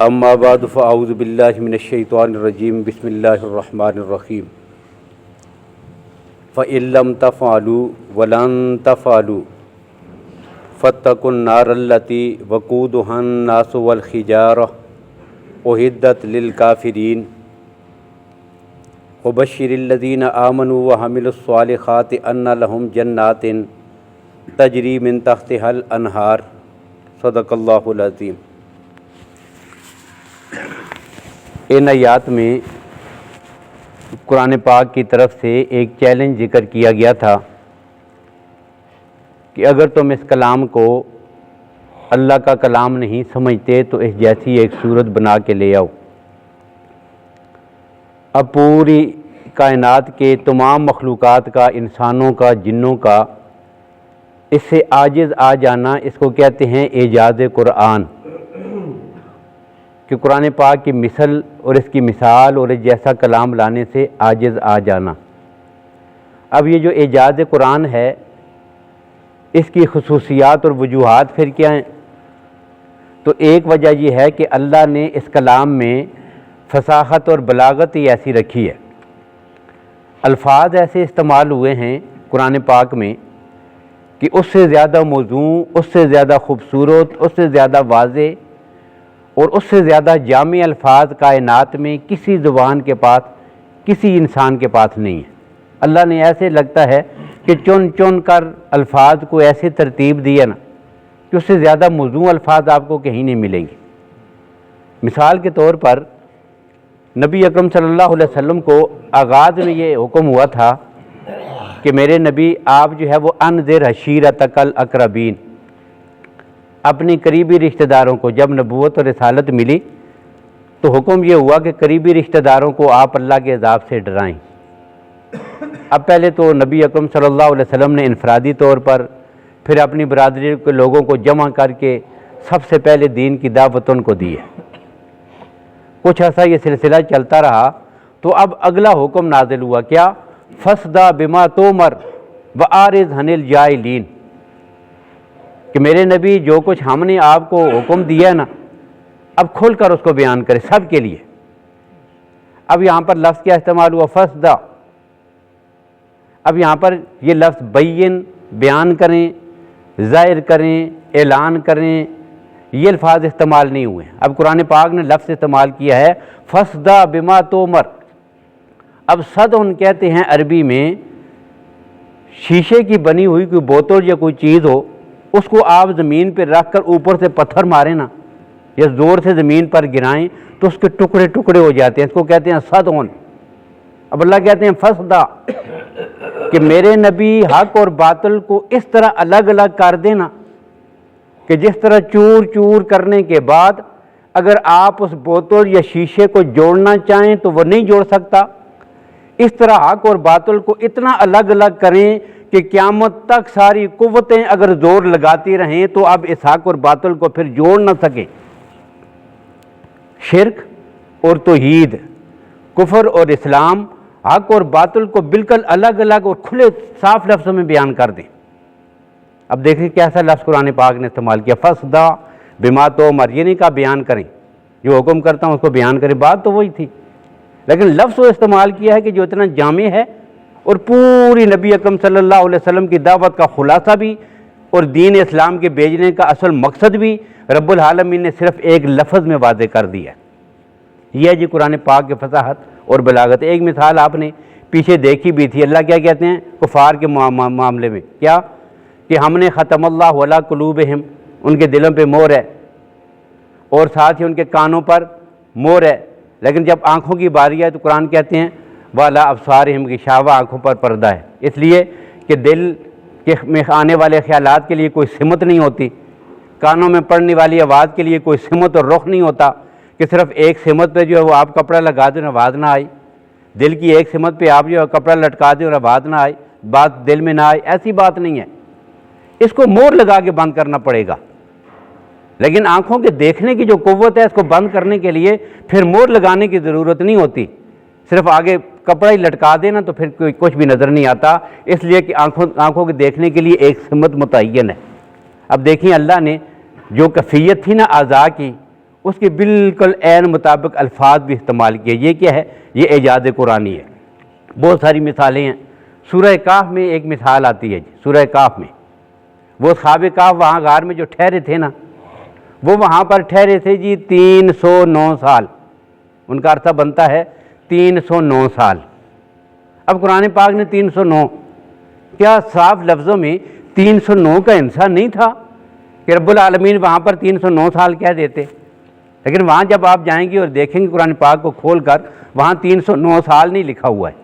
اما بعد فاعوذ باللہ من الشیطان الرجیم بسم اللہ الرحمن الرحیم فإن لم تفعلوا ولن تفعلوا فاتقوا النار التي وقودها الناس والحجارة أعدت للكافرين وبشر الذين آمنوا وعملوا الصالحات أن لهم جنات تجری من تحتها الانہار صدق اللہ العظیم۔ ان آیات میں قرآن پاک کی طرف سے ایک چیلنج ذکر کیا گیا تھا کہ اگر تم اس کلام کو اللہ کا کلام نہیں سمجھتے تو اس جیسی ایک صورت بنا کے لے آؤ۔ اب پوری کائنات کے تمام مخلوقات کا، انسانوں کا، جنوں کا اس سے عاجز آ جانا، اس کو کہتے ہیں اعجاز قرآن، کہ قرآن پاک کی مثل اور اس کی مثال اور اس جیسا کلام لانے سے عاجز آ جانا۔ اب یہ جو اعجاز قرآن ہے، اس کی خصوصیات اور وجوہات پھر کیا ہیں؟ تو ایک وجہ یہ ہے کہ اللہ نے اس کلام میں فصاحت اور بلاغت ہی ایسی رکھی ہے، الفاظ ایسے استعمال ہوئے ہیں قرآن پاک میں کہ اس سے زیادہ موزوں، اس سے زیادہ خوبصورت، اس سے زیادہ واضح اور اس سے زیادہ جامع الفاظ کائنات میں کسی زبان کے پاس، کسی انسان کے پاس نہیں ہے۔ اللہ نے ایسے لگتا ہے کہ چن چن کر الفاظ کو ایسے ترتیب دی ہے نا کہ اس سے زیادہ موزوں الفاظ آپ کو کہیں نہیں ملیں گے۔ مثال کے طور پر نبی اکرم صلی اللہ علیہ وسلم کو آغاز میں یہ حکم ہوا تھا کہ میرے نبی آپ جو ہے وہ انذر عشیرتک الاقربین، اپنی قریبی رشتہ داروں کو، جب نبوت اور رسالت ملی تو حکم یہ ہوا کہ قریبی رشتہ داروں کو آپ اللہ کے عذاب سے ڈرائیں۔ اب پہلے تو نبی اکرم صلی اللہ علیہ وسلم نے انفرادی طور پر، پھر اپنی برادری کے لوگوں کو جمع کر کے سب سے پہلے دین کی دعوت ان کو دی ہے۔ کچھ ایسا یہ سلسلہ چلتا رہا تو اب اگلا حکم نازل ہوا، کیا؟ فَاصْدَعْ بِمَا تُؤْمَرْ وَأَعْرِضْ عَنِ الْجَاهِلِينَ، کہ میرے نبی جو کچھ ہم نے آپ کو حکم دیا ہے نا، اب کھل کر اس کو بیان کریں سب کے لیے۔ اب یہاں پر لفظ کیا استعمال ہوا؟ فَاصْدَعْ۔ اب یہاں پر یہ لفظ بین، بیان کریں، ظاہر کریں، اعلان کریں، یہ الفاظ استعمال نہیں ہوئے۔ اب قرآن پاک نے لفظ استعمال کیا ہے فَاصْدَعْ بِمَا تُؤْمَرْ۔ اب صدعن کہتے ہیں عربی میں شیشے کی بنی ہوئی کوئی بوتل یا کوئی چیز ہو، اس کو آپ زمین پہ رکھ کر اوپر سے پتھر ماریں نا یا زور سے زمین پر گرائیں تو اس کے ٹکڑے ٹکڑے ہو جاتے ہیں، اس کو کہتے ہیں صدعن۔ اب اللہ کہتے ہیں فَاصْدَعْ، کہ میرے نبی حق اور باطل کو اس طرح الگ الگ کر دینا کہ جس طرح چور چور کرنے کے بعد اگر آپ اس بوتل یا شیشے کو جوڑنا چاہیں تو وہ نہیں جوڑ سکتا، اس طرح حق اور باطل کو اتنا الگ الگ کریں کہ قیامت تک ساری قوتیں اگر زور لگاتی رہیں تو اب اس حق اور باطل کو پھر جوڑ نہ سکیں۔ شرک اور توحید، کفر اور اسلام، حق اور باطل کو بالکل الگ الگ اور کھلے صاف لفظوں میں بیان کر دیں۔ اب دیکھیں کیسا لفظ قرآن پاک نے استعمال کیا، فَاصْدَعْ بِمَا تُؤْمَرْ، یہ نہیں کہا بیان کریں، جو حکم کرتا ہوں اس کو بیان کریں، بات تو وہی تھی، لیکن لفظ وہ استعمال کیا ہے کہ جو اتنا جامع ہے اور پوری نبی اکرم صلی اللہ علیہ وسلم کی دعوت کا خلاصہ بھی اور دین اسلام کے بھیجنے کا اصل مقصد بھی رب العالمین نے صرف ایک لفظ میں واضح کر دیا ہے۔ یہ ہے جی قرآن پاک کی فصاحت اور بلاغت۔ ایک مثال آپ نے پیچھے دیکھی بھی تھی، اللہ کیا کہتے ہیں کفار کے معاملے میں، کیا کہ ہم نے ختم اللہ علی قلوبہم، ان کے دلوں پہ مہر ہے اور ساتھ ہی ان کے کانوں پر مہر ہے، لیکن جب آنکھوں کی باری ہے تو قرآن کہتے ہیں وَعَلَىٰ أَبْصَارِهِمْ غِشَاوَةٌ، آنکھوں پر پردہ ہے، اس لیے کہ دل میں آنے والے خیالات کے لیے کوئی سمت نہیں ہوتی، کانوں میں پڑنے والی آواز کے لیے کوئی سمت اور رخ نہیں ہوتا کہ صرف ایک سمت پہ جو ہے وہ آپ کپڑا لگا دیں اور آواز نہ آئی، دل کی ایک سمت پہ آپ جو ہے کپڑا لٹکا دیں اور آواز نہ آئی، بات دل میں نہ آئے، ایسی بات نہیں ہے، اس کو مور لگا کے بند کرنا پڑے گا۔ لیکن آنکھوں کے دیکھنے کی جو قوت ہے اس کو بند کرنے کے لیے پھر مور لگانے کی ضرورت نہیں ہوتی، صرف آگے کپڑا ہی لٹکا دینا تو پھر کوئی کچھ بھی نظر نہیں آتا، اس لیے کہ آنکھوں کے دیکھنے کے لیے ایک سمت متعین ہے۔ اب دیکھیں اللہ نے جو کیفیت تھی نا اعضاء کی اس کے بالکل عین مطابق الفاظ بھی استعمال کیے. یہ کیا ہے؟ یہ اعجاز قرآنی ہے. بہت ساری مثالیں ہیں. سورہ کہف میں ایک مثال آتی ہے جی. سورہ کہف میں وہ اصحاب کہف وہاں غار میں جو ٹھہرے تھے نا، وہ وہاں پر ٹھہرے تھے جی 309 سال. ان کا عرصہ بنتا ہے 309 سال. اب قرآن پاک نے 309، کیا صاف لفظوں میں 309 کا انسان نہیں تھا کہ رب العالمین وہاں پر 309 سال کہہ دیتے؟ لیکن وہاں جب آپ جائیں گے اور دیکھیں گے قرآن پاک کو کھول کر، وہاں 309 سال نہیں لکھا ہوا ہے.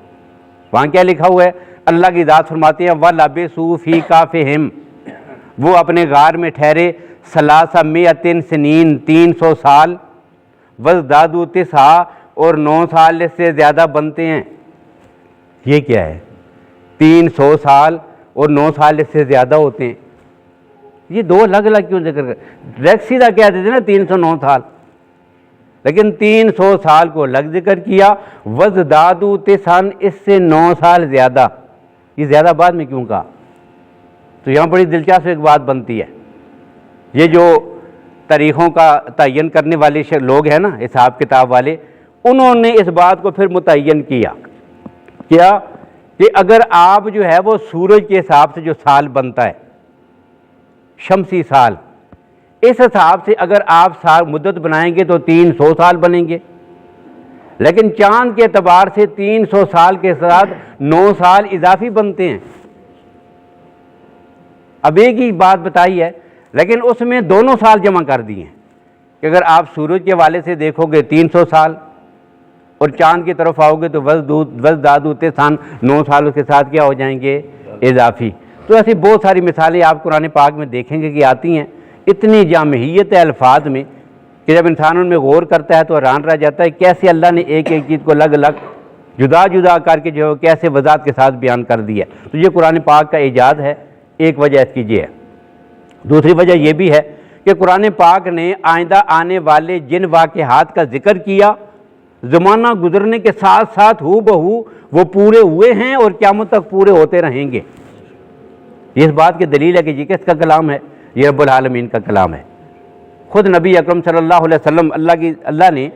وہاں کیا لکھا ہوا ہے؟ اللہ کی ذات فرماتے ہیں وَلَبِثُوا فِي كَهْفِهِمْ، وہ اپنے غار میں ٹھہرے 300 سنین، 300 سال، وَازْدَادُوا 9 اور 9 سال اس سے زیادہ بنتے ہیں. یہ کیا ہے؟ 300 سال اور 9 سال اس سے زیادہ ہوتے ہیں. یہ دو الگ الگ کیوں ذکر کر؟ ڈائریکٹ سیدھا کہہ دیتے نا 309 سال، لیکن 300 سال کو الگ ذکر کیا. وَازْدَادُوا 9 اس سے 9 سال زیادہ. یہ زیادہ بعد میں کیوں کہا؟ تو یہاں بڑی دلچسپ ایک بات بنتی ہے. یہ جو تاریخوں کا تعین کرنے والے لوگ ہیں نا، حساب کتاب والے، انہوں نے اس بات کو پھر متعین کیا کیا کہ اگر آپ جو ہے وہ سورج کے حساب سے جو سال بنتا ہے، شمسی سال، اس حساب سے اگر آپ سال مدت بنائیں گے تو 300 سال بنیں گے. لیکن چاند کے اعتبار سے 300 سال کے ساتھ 9 سال اضافی بنتے ہیں. اب ایک ہی بات بتائی ہے، لیکن اس میں دونوں سال جمع کر دیے ہیں کہ اگر آپ سورج کے حوالے سے دیکھو گے 300 سال اور چاند کی طرف آؤ گے تو وَازْدَادُوا 9 سال اس کے ساتھ کیا ہو جائیں گے؟ اضافی. تو ایسی بہت ساری مثالیں آپ قرآن پاک میں دیکھیں گے کہ آتی ہیں. اتنی جامعیت ہے الفاظ میں کہ جب انسان ان میں غور کرتا ہے تو حیران رہ جاتا ہے کیسے اللہ نے ایک ایک چیز کو الگ الگ جدا جدا کر کے جو ہے کیسے وضاحت کے ساتھ بیان کر دیا. تو یہ قرآن پاک کا اعجاز ہے. ایک وجہ اس کی یہ ہے. دوسری وجہ یہ بھی ہے کہ قرآن پاک نے آئندہ آنے والے جن واقعات کا ذکر کیا، زمانہ گزرنے کے ساتھ ساتھ ہو بہو وہ پورے ہوئے ہیں اور قیامت تک پورے ہوتے رہیں گے. یہ اس بات کی دلیل ہے کہ یہ کس کا کلام ہے؟ یہ رب العالمین کا کلام ہے. خود نبی اکرم صلی اللہ علیہ وسلم اللہ نے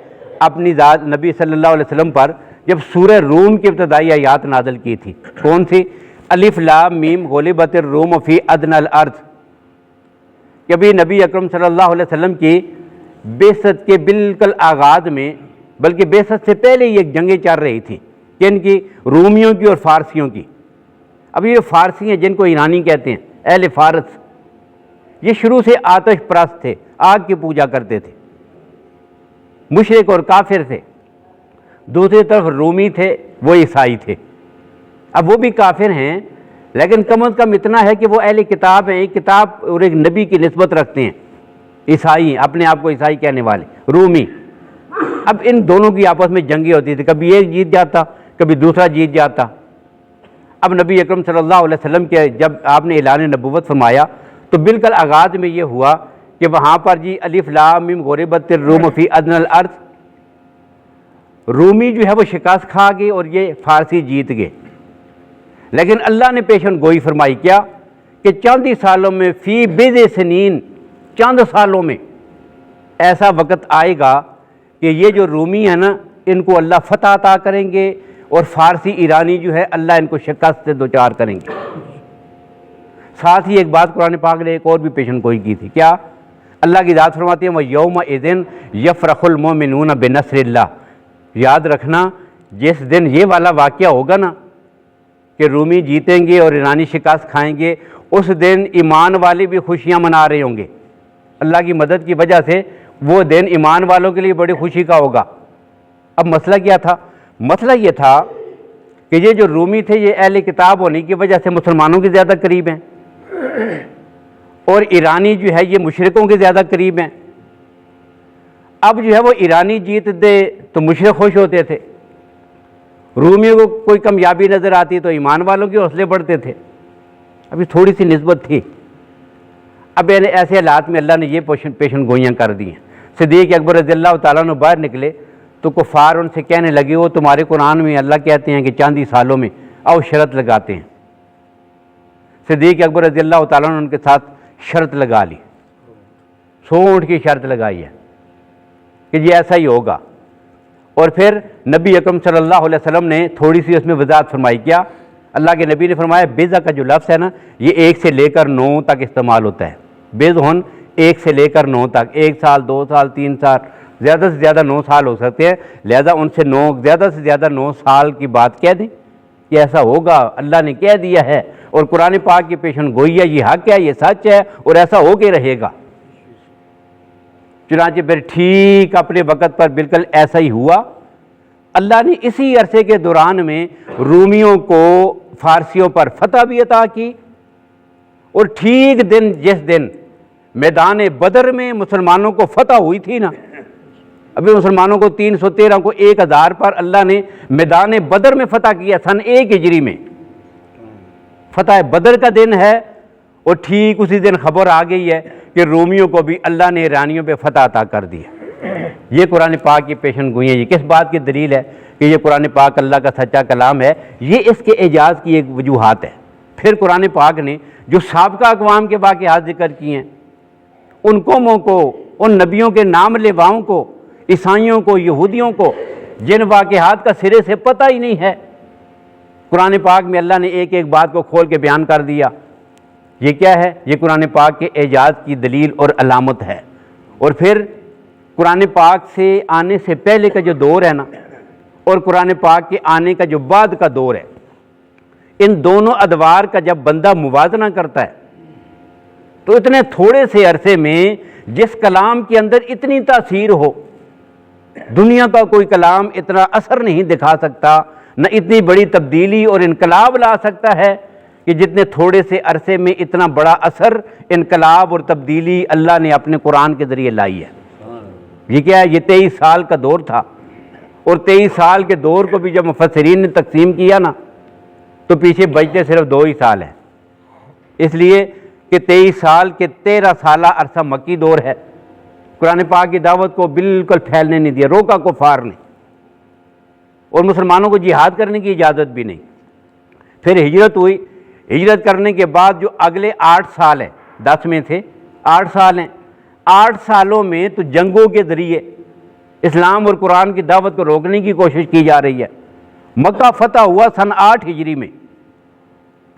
اپنی ذات نبی صلی اللہ علیہ وسلم پر جب سورہ روم کی ابتدائی آیات نازل کی تھی، کون سی؟ الف لام میم غلبت الروم فی ادنی الارض. کہ ابھی نبی اکرم صلی اللہ علیہ وسلم کی بعثت کے بالکل آغاز میں، بلکہ بعثت سے پہلے یہ جنگیں چل رہی تھیں. کن کی؟ رومیوں کی اور فارسیوں کی. اب یہ فارسی ہیں جن کو ایرانی کہتے ہیں، اہل فارس، یہ شروع سے آتش پرست تھے، آگ کی پوجا کرتے تھے، مشرک اور کافر تھے. دوسری طرف رومی تھے، وہ عیسائی تھے. اب وہ بھی کافر ہیں لیکن کم از کم اتنا ہے کہ وہ اہل کتاب ہیں، ایک کتاب اور ایک نبی کی نسبت رکھتے ہیں. عیسائی ہیں، اپنے آپ کو عیسائی کہنے والے، رومی. اب ان دونوں کی آپس میں جنگیں ہوتی تھی، کبھی ایک جیت جاتا کبھی دوسرا جیت جاتا. اب نبی اکرم صلی اللہ علیہ وسلم کے جب آپ نے اعلان نبوت فرمایا تو بالکل آغاز میں یہ ہوا کہ وہاں پر جی الف لام میم غلبت الروم فی ادنی الارض، رومی جو ہے وہ شکست کھا گئے اور یہ فارسی جیت گئے. لیکن اللہ نے پیشن گوئی فرمائی کیا کہ چند ہی سالوں میں فی بضع سنین، چند سالوں میں ایسا وقت آئے گا کہ یہ جو رومی ہیں نا ان کو اللہ فتح عطا کریں گے اور فارسی ایرانی جو ہے اللہ ان کو شکست سے دوچار کریں گے. ساتھ ہی ایک بات قرآن پاک نے ایک اور بھی پیشن گوئی کی تھی. کیا؟ اللہ کی ذات فرماتی ہے وَيَوْمَئِذٍ يَفْرَحُ الْمُؤْمِنُونَ بِنَصْرِ اللَّهِ. یاد رکھنا جس دن یہ والا واقعہ ہوگا نا کہ رومی جیتیں گے اور ایرانی شکست کھائیں گے، اس دن ایمان والے بھی خوشیاں منا رہے ہوں گے. اللہ کی مدد کی وجہ سے وہ دن ایمان والوں کے لیے بڑی خوشی کا ہوگا. اب مسئلہ کیا تھا؟ مسئلہ یہ تھا کہ یہ جو رومی تھے یہ اہل کتاب ہونے کی وجہ سے مسلمانوں کے زیادہ قریب ہیں اور ایرانی جو ہے یہ مشرکوں کے زیادہ قریب ہیں. اب جو ہے وہ ایرانی جیت دے تو مشرک خوش ہوتے تھے، رومیوں کو کوئی کامیابی نظر آتی تو ایمان والوں کے حوصلے بڑھتے تھے. ابھی تھوڑی سی نسبت تھی. اب ایسے حالات میں اللہ نے یہ پیشن گوئیاں کر دی ہیں. صدیق اکبر رضی اللہ تعالیٰ عنہ باہر نکلے تو کفار ان سے کہنے لگے وہ تمہارے قرآن میں اللہ کہتے ہیں کہ چاند ہی سالوں میں آؤ شرط لگاتے ہیں. صدیق اکبر رضی اللہ تعالیٰ عنہ ان کے ساتھ شرط لگا لی، سونٹ کی شرط لگائی ہے کہ یہ ایسا ہی ہوگا۔ اور پھر نبی اکرم صلی اللہ علیہ وسلم نے تھوڑی سی اس میں وضاحت فرمائی۔ کیا؟ اللہ کے نبی نے فرمایا بیضہ کا جو لفظ ہے نا، یہ 1 سے لے کر 9 تک استعمال ہوتا ہے۔ بیض ہن 1 سے لے کر 9 تک، 1 سال 2 سال 3 سال، زیادہ سے زیادہ 9 سال ہو سکتے ہیں، لہذا ان سے 9 زیادہ سے زیادہ 9 سال کی بات کہہ دیں کہ ایسا ہوگا، اللہ نے کہہ دیا ہے اور قرآن پاک کی پیشن گوئی ہے، یہ حق ہے، یہ سچ ہے اور ایسا ہو کے رہے گا۔ چنانچہ پھر ٹھیک اپنے وقت پر بالکل ایسا ہی ہوا۔ اللہ نے اسی عرصے کے دوران میں رومیوں کو فارسیوں پر فتح بھی عطا کی، اور ٹھیک جس دن میدان بدر میں مسلمانوں کو فتح ہوئی تھی نا، ابھی مسلمانوں کو 313 کو 1000 پر اللہ نے میدان بدر میں فتح کیا، سن 1 ہجری میں فتح بدر کا دن ہے، اور ٹھیک اسی دن خبر آ گئی ہے کہ رومیوں کو بھی اللہ نے ایرانیوں پہ فتح عطا کر دیا۔ یہ قرآن پاک کی پیشن گوئی ہے۔ یہ کس بات کی دلیل ہے کہ یہ قرآن پاک اللہ کا سچا کلام ہے؟ یہ اس کے اعجاز کی ایک وجوہات ہے۔ پھر قرآن پاک نے جو سابقہ اقوام کے واقعات ذکر کیے ہیں، ان قوموں کو، ان نبیوں کے نام لیواؤں کو، عیسائیوں کو، یہودیوں کو، جن واقعات کا سرے سے پتہ ہی نہیں ہے، قرآن پاک میں اللہ نے ایک ایک بات کو کھول کے بیان کر دیا۔ یہ کیا ہے؟ یہ قرآن پاک کے اعجاز کی دلیل اور علامت ہے۔ اور پھر قرآن پاک سے آنے سے پہلے کا جو دور ہے نا، اور قرآن پاک کے آنے کا جو بعد کا دور ہے، ان دونوں ادوار کا جب بندہ موازنہ کرتا ہے تو اتنے تھوڑے سے عرصے میں جس کلام کے اندر اتنی تاثیر ہو، دنیا کا کوئی کلام اتنا اثر نہیں دکھا سکتا، نہ اتنی بڑی تبدیلی اور انقلاب لا سکتا ہے کہ جتنے تھوڑے سے عرصے میں اتنا بڑا اثر، انقلاب اور تبدیلی اللہ نے اپنے قرآن کے ذریعے لائی ہے۔ یہ کیا ہے؟ یہ 23 سال کا دور تھا، اور 23 سال کے دور کو بھی جب مفسرین نے تقسیم کیا نا، تو پیچھے بچتے صرف 2 ہی سال ہیں، اس لیے کہ 23 سال کے 13 سالہ عرصہ مکی دور ہے۔ قرآن پاک کی دعوت کو بالکل پھیلنے نہیں دیا، روکا کفار نے، اور مسلمانوں کو جہاد کرنے کی اجازت بھی نہیں۔ پھر ہجرت ہوئی، ہجرت کرنے کے بعد جو اگلے 8 سال ہیں، 10 میں سے 8 سال ہیں، 8 سالوں میں تو جنگوں کے ذریعے اسلام اور قرآن کی دعوت کو روکنے کی کوشش کی جا رہی ہے۔ مکہ فتح ہوا سن 8 ہجری میں،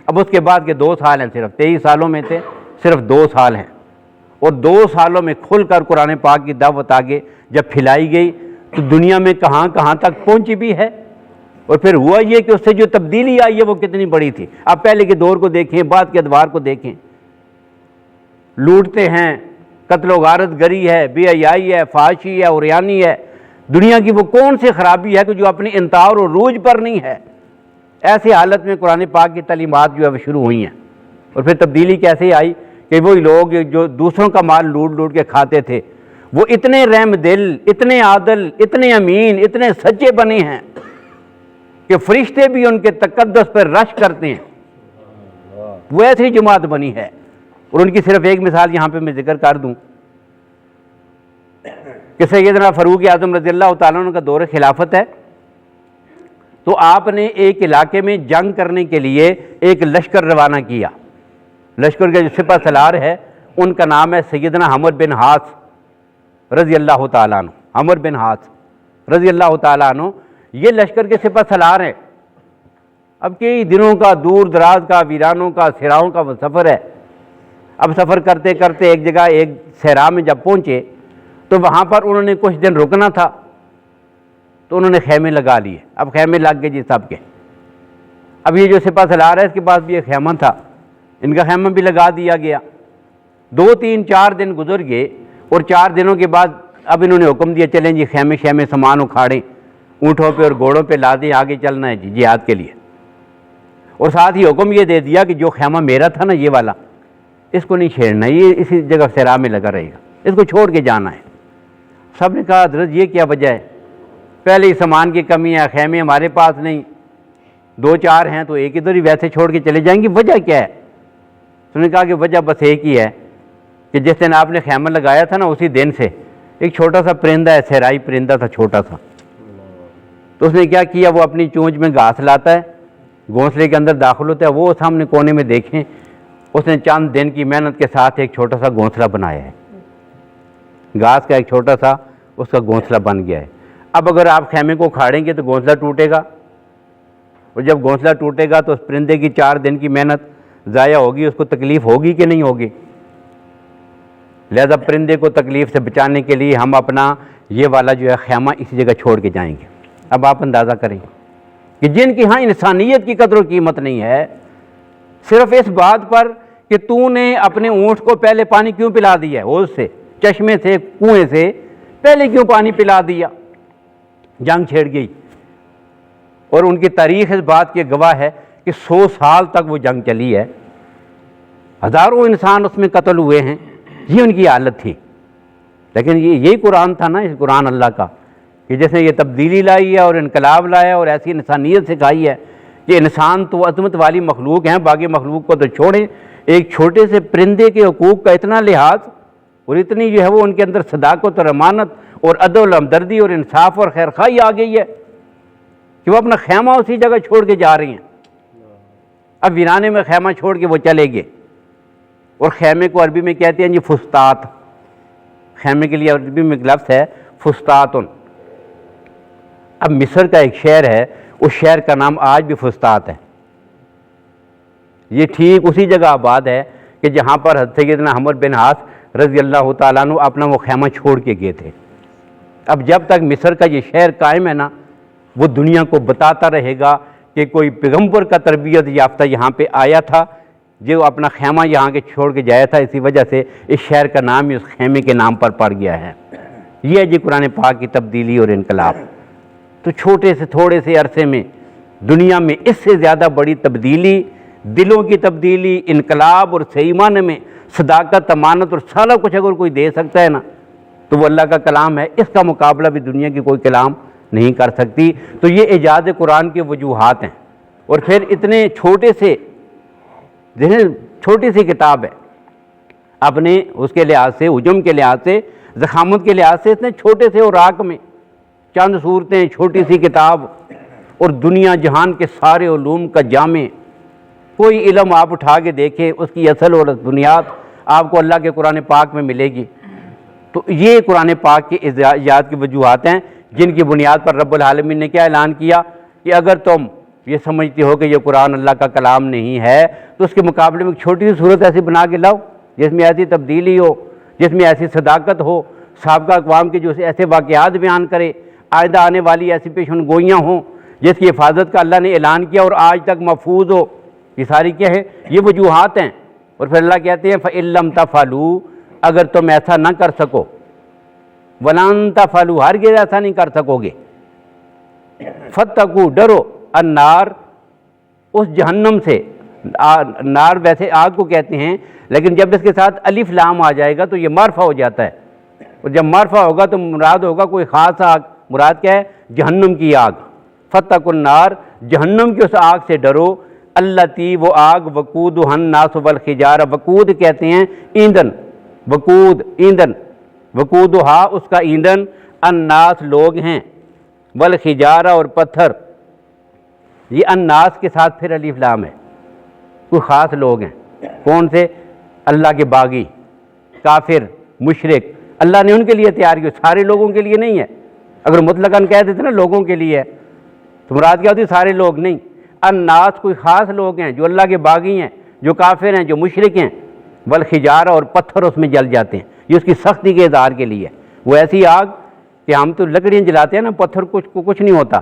اب اس کے بعد کے 2 سال ہیں، صرف 23 سالوں میں سے صرف 2 سال ہیں، اور 2 سالوں میں کھل کر قرآن پاک کی دعوت آگے جب پھیلائی گئی تو دنیا میں کہاں کہاں تک پہنچی بھی ہے۔ اور پھر ہوا یہ کہ اس سے جو تبدیلی آئی ہے وہ کتنی بڑی تھی۔ آپ پہلے کے دور کو دیکھیں، بعد کے ادوار کو دیکھیں، لوٹتے ہیں، قتل و غارت گری ہے، بے حیائی ہے، فحاشی ہے، عریانی ہے، دنیا کی وہ کون سی خرابی ہے کہ جو اپنی انتہا اور عروج پر نہیں ہے؟ ایسی حالت میں قرآن پاک کی تعلیمات جو ہے وہ شروع ہوئی ہیں۔ اور پھر تبدیلی کیسے آئی کہ وہی لوگ جو دوسروں کا مال لوٹ لوٹ کے کھاتے تھے، وہ اتنے رحم دل، اتنے عادل، اتنے امین، اتنے سچے بنے ہیں کہ فرشتے بھی ان کے تقدس پر رش کرتے ہیں۔ وہ ایسی جماعت بنی ہے، اور ان کی صرف ایک مثال یہاں پہ میں ذکر کر دوں کہ سیدنا فاروق اعظم رضی اللہ تعالیٰ عنہ کا دور خلافت ہے، تو آپ نے ایک علاقے میں جنگ کرنے کے لیے ایک لشکر روانہ کیا۔ لشکر کے جو سپہ سالار ہے ان کا نام ہے سیدنا عمرو بن عاص رضی اللہ تعالیٰ عنہ۔ عمرو بن عاص رضی اللہ تعالیٰ عنہ یہ لشکر کے سپہ سالار ہیں۔ اب کئی دنوں کا دور دراز کا، ویرانوں کا، صحراؤں کا وہ سفر ہے۔ اب سفر کرتے کرتے ایک جگہ، ایک صحرا میں جب پہنچے تو وہاں پر انہوں نے کچھ دن رکنا تھا، تو انہوں نے خیمے لگا لیے۔ اب خیمے لگ گئے جی سب کے۔ اب یہ جو سپہ سالار ہے اس کے پاس بھی ایک خیمہ تھا، ان کا خیمہ بھی لگا دیا گیا۔ 2 3 4 دن گزر گئے، اور 4 دنوں کے بعد اب انہوں نے حکم دیا چلیں جی خیمے شیمے سامان اکھاڑیں، اونٹوں پہ اور گھوڑوں پہ لادیں، آگے چلنا ہے جی جہاد کے لیے۔ اور ساتھ ہی حکم یہ دے دیا کہ جو خیمہ میرا تھا نا یہ والا، اس کو نہیں چھیڑنا، یہ اسی جگہ صحرا میں لگا رہے گا، اس کو چھوڑ کے جانا ہے۔ سب نے کہا حضرت یہ کیا وجہ ہے؟ پہلے ہی سامان کی کمی ہے، خیمے ہمارے پاس نہیں، 2 4 ہیں تو ایک ادھر ہی ویسے چھوڑ کے چلے جائیں گے، وجہ کیا ہے؟ تو نے کہا کہ وجہ بس ایک ہی ہے کہ جس دن آپ نے خیمہ لگایا تھا نا اسی دن سے ایک چھوٹا سا پرندہ ہے، صحرائی پرندہ تھا چھوٹا سا، تو اس نے کیا کیا، وہ اپنی چونچ میں گھاس لاتا ہے، گھونسلے کے اندر داخل ہوتا ہے، وہ سامنے کونے میں دیکھیں، اس نے چند دن کی محنت کے ساتھ ایک چھوٹا سا گھونسلہ بنایا ہے، گھاس کا ایک چھوٹا سا اس کا گھونسلہ بن گیا ہے۔ اب اگر آپ خیمے کو اکھاڑیں گے تو گھونسلہ ٹوٹے گا، اور جب گھونسلہ ٹوٹے گا تو اس پرندے کی 4 دن کی محنت ضائع ہوگی، اس کو تکلیف ہوگی کہ نہیں ہوگی؟ لہذا پرندے کو تکلیف سے بچانے کے لیے ہم اپنا یہ والا جو ہے خیمہ اسی جگہ چھوڑ کے جائیں گے۔ اب آپ اندازہ کریں کہ جن کی ہاں انسانیت کی قدر و قیمت نہیں ہے، صرف اس بات پر کہ تو نے اپنے اونٹ کو پہلے پانی کیوں پلا دیا ہے، حوض سے، چشمے سے، کنویں سے پہلے کیوں پانی پلا دیا، جنگ چھیڑ گئی۔ اور ان کی تاریخ اس بات کی گواہ ہے کہ 100 سال تک وہ جنگ چلی ہے، ہزاروں انسان اس میں قتل ہوئے ہیں، یہ ان کی حالت تھی۔ لیکن یہی قرآن تھا نا، اس قرآن اللہ کا، کہ جس نے یہ تبدیلی لائی ہے اور انقلاب لایا اور ایسی انسانیت سکھائی ہے کہ انسان تو عظمت والی مخلوق ہیں، باقی مخلوق کو تو چھوڑیں، ایک چھوٹے سے پرندے کے حقوق کا اتنا لحاظ اور اتنی جو ہے وہ ان کے اندر صداقت اور امانت اور عدل و ہمدردی اور انصاف اور خیرخواہی آ گئی ہے کہ وہ اپنا خیمہ اسی جگہ چھوڑ کے جا رہی ہیں۔ اب ویرانے میں خیمہ چھوڑ کے وہ چلے گئے، اور خیمے کو عربی میں کہتے ہیں جی فستات، خیمے کے لیے عربی میں ایک لفظ ہے فستاتن۔ اب مصر کا ایک شہر ہے، اس شہر کا نام آج بھی فستات ہے، یہ ٹھیک اسی جگہ آباد ہے کہ جہاں پر حضرت سیدنا عمرو بن عاص رضی اللہ تعالیٰ عنہ اپنا وہ خیمہ چھوڑ کے گئے تھے۔ اب جب تک مصر کا یہ شہر قائم ہے نا، وہ دنیا کو بتاتا رہے گا کہ کوئی پیغمبر کا تربیت یافتہ یہاں پہ آیا تھا جو اپنا خیمہ یہاں کے چھوڑ کے جایا تھا، اسی وجہ سے اس شہر کا نام ہی اس خیمے کے نام پر پڑ گیا ہے۔ یہ ہے جی قرآن پاک کی تبدیلی اور انقلاب۔ تو چھوٹے سے تھوڑے سے عرصے میں دنیا میں اس سے زیادہ بڑی تبدیلی، دلوں کی تبدیلی، انقلاب اور صحیح معنی میں صداقت، امانت اور سارا کچھ اگر کوئی دے سکتا ہے نا تو وہ اللہ کا کلام ہے، اس کا مقابلہ بھی دنیا کی کوئی کلام نہیں کر سکتی۔ تو یہ اعجاز قرآن کے وجوہات ہیں، اور پھر اتنے چھوٹے سے چھوٹی سی کتاب ہے، اپنے اس کے لحاظ سے، حجم کے لحاظ سے، ضخامت کے لحاظ سے اتنے چھوٹے سے اوراق میں چند صورتیں، چھوٹی سی کتاب، اور دنیا جہان کے سارے علوم کا جامع۔ کوئی علم آپ اٹھا کے دیکھیں، اس کی اصل اور بنیاد آپ کو اللہ کے قرآن پاک میں ملے گی۔ تو یہ قرآن پاک کے ایجاد کی وجوہات ہیں جن کی بنیاد پر رب العالمین نے کیا اعلان کیا کہ اگر تم یہ سمجھتے ہو کہ یہ قرآن اللہ کا کلام نہیں ہے تو اس کے مقابلے میں ایک چھوٹی سی صورت ایسی بنا کے لاؤ جس میں ایسی تبدیلی ہو، جس میں ایسی صداقت ہو، سابقہ اقوام کے جو ایسے واقعات بیان کرے، آئندہ آنے والی ایسی پیشن گوئیاں ہوں جس کی حفاظت کا اللہ نے اعلان کیا اور آج تک محفوظ ہو۔ یہ ساری کیا ہے؟ یہ وجوہات ہیں۔ اور پھر اللہ کہتے ہیں فَإِن لَّمْ تَفْعَلُوا، اگر تم ایسا نہ کر سکو، وَلَن تَفْعَلُوا، ہرگز ایسا نہیں کر سکو گے، فَاتَّقُوا، ڈرو، النار، اس جہنم سے۔ نار ویسے آگ کو کہتے ہیں، لیکن جب اس کے ساتھ الف لام آ جائے گا تو یہ معرفہ ہو جاتا ہے، اور جب معرفہ ہوگا تو مراد ہوگا کوئی خاص آگ، مراد کیا ہے؟ جہنم کی آگ۔ فَاتَّقُوا النار، جہنم کی اس آگ سے ڈرو، التی، وہ آگ، وقودھا الناس والحجارہ، وقود کہتے ہیں ایندھن، وقود ایندھن، وقودھا اس کا ایندھن، الناس لوگ ہیں، والحجارہ اور پتھر۔ یہ الناس کے ساتھ پھر الف لام ہے، کوئی خاص لوگ ہیں۔ کون سے؟ اللہ کے باغی، کافر، مشرک، اللہ نے ان کے لیے تیار کیا، سارے لوگوں کے لیے نہیں ہے۔ اگر مطلقاً کہہ دیتے نا لوگوں کے لیے تو مراد کیا ہوتی؟ سارے لوگ نہیں، الناس کوئی خاص لوگ ہیں جو اللہ کے باغی ہیں، جو کافر ہیں، جو مشرک ہیں، والحجارہ اور پتھر اس میں جل جاتے ہیں، یہ اس کی سختی کے اظہار کے لیے۔ وہ ایسی آگ کہ ہم تو لکڑیاں جلاتے ہیں نا، پتھر کچھ نہیں ہوتا،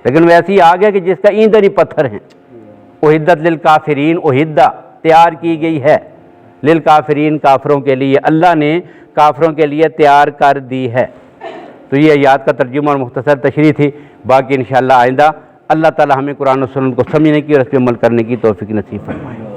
لیکن وہ ایسی آگ ہے کہ جس کا ایندھن ہی پتھر ہیں۔ اعدت للکافرین، اعدہ تیار کی گئی ہے، للکافرین کافروں کے لیے، اللہ نے کافروں کے لیے تیار کر دی ہے۔ تو یہ آیات کا ترجمہ اور مختصر تشریح تھی، باقی انشاءاللہ آئندہ اللہ تعالی ہمیں قرآن و سنت کو سمجھنے کی اور اس پہ عمل کرنے کی توفیق نصیب فرمائے۔